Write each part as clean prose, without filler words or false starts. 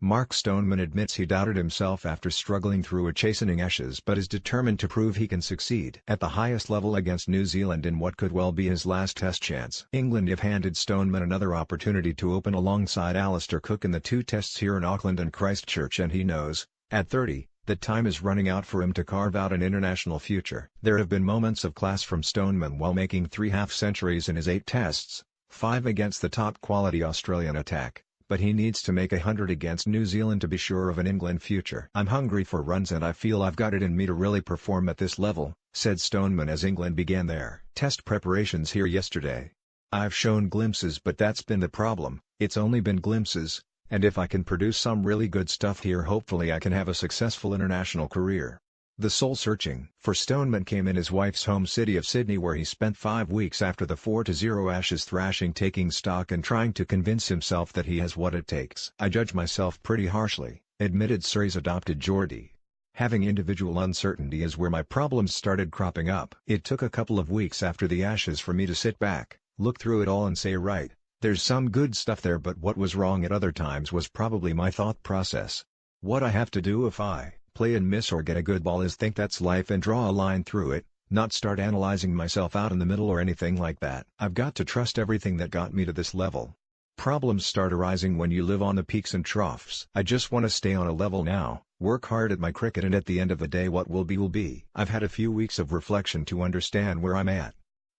Mark Stoneman admits he doubted himself after struggling through a chastening Ashes but is determined to prove he can succeed at the highest level against New Zealand in what could well be his last test chance. England have handed Stoneman another opportunity to open alongside Alistair Cook in the 2 tests here in Auckland and Christchurch, and he knows, at 30, that time is running out for him to carve out an international future. There have been moments of class from Stoneman while making 3 half-centuries in his 8 tests, 5 against the top-quality Australian attack. But he needs to make 100 against New Zealand to be sure of an England future. "I'm hungry for runs and I feel I've got it in me to really perform at this level," said Stoneman as England began their test preparations here yesterday. "I've shown glimpses, but that's been the problem, it's only been glimpses, and if I can produce some really good stuff here, hopefully I can have a successful international career." The soul-searching for Stoneman came in his wife's home city of Sydney, where he spent 5 weeks after the 4-0 Ashes thrashing, taking stock and trying to convince himself that he has what it takes. "I judge myself pretty harshly," admitted Surrey's adopted Geordie. "Having individual uncertainty is where my problems started cropping up. It took a couple of weeks after the Ashes for me to sit back, look through it all and say, right, there's some good stuff there, but what was wrong at other times was probably my thought process. What I have to do if I play and miss or get a good ball is think that's life and draw a line through it, not start analyzing myself out in the middle or anything like that. I've got to trust everything that got me to this level. Problems start arising when you live on the peaks and troughs. I just want to stay on a level now, work hard at my cricket, and at the end of the day what will be will be. I've had a few weeks of reflection to understand where I'm at.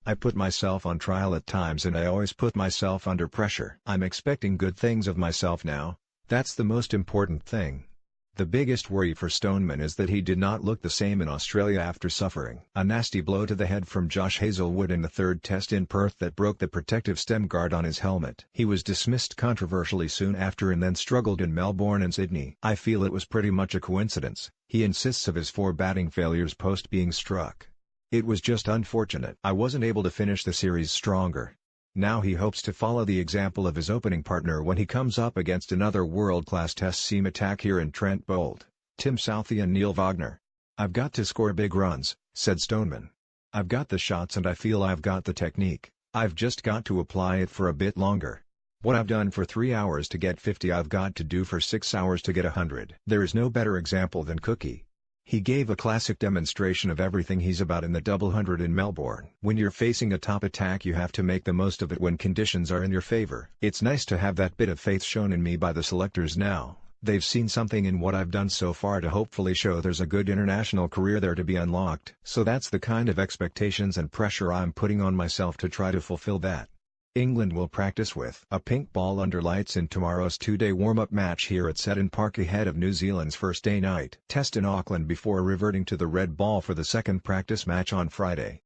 I put myself on trial at times and I always put myself under pressure. I'm expecting good things of myself now, that's the most important thing." The biggest worry for Stoneman is that he did not look the same in Australia after suffering a nasty blow to the head from Josh Hazlewood in the 3rd test in Perth that broke the protective stem guard on his helmet. He was dismissed controversially soon after and then struggled in Melbourne and Sydney. "I feel it was pretty much a coincidence." He insists of his 4 batting failures post being struck. "It was just unfortunate. I wasn't able to finish the series stronger." Now he hopes to follow the example of his opening partner when he comes up against another world-class test seam attack here in Trent Boult, Tim Southee and Neil Wagner. "I've got to score big runs," said Stoneman. "I've got the shots and I feel I've got the technique, I've just got to apply it for a bit longer. What I've done for 3 hours to get 50 I've got to do for 6 hours to get 100. There is no better example than Cookie. He gave a classic demonstration of everything he's about in the double hundred in Melbourne. When you're facing a top attack you have to make the most of it when conditions are in your favor. It's nice to have that bit of faith shown in me by the selectors now. They've seen something in what I've done so far to hopefully show there's a good international career there to be unlocked. So that's the kind of expectations and pressure I'm putting on myself to try to fulfill that." England will practice with a pink ball under lights in tomorrow's 2-day warm-up match here at Seddon Park ahead of New Zealand's first day night test in Auckland before reverting to the red ball for the second practice match on Friday.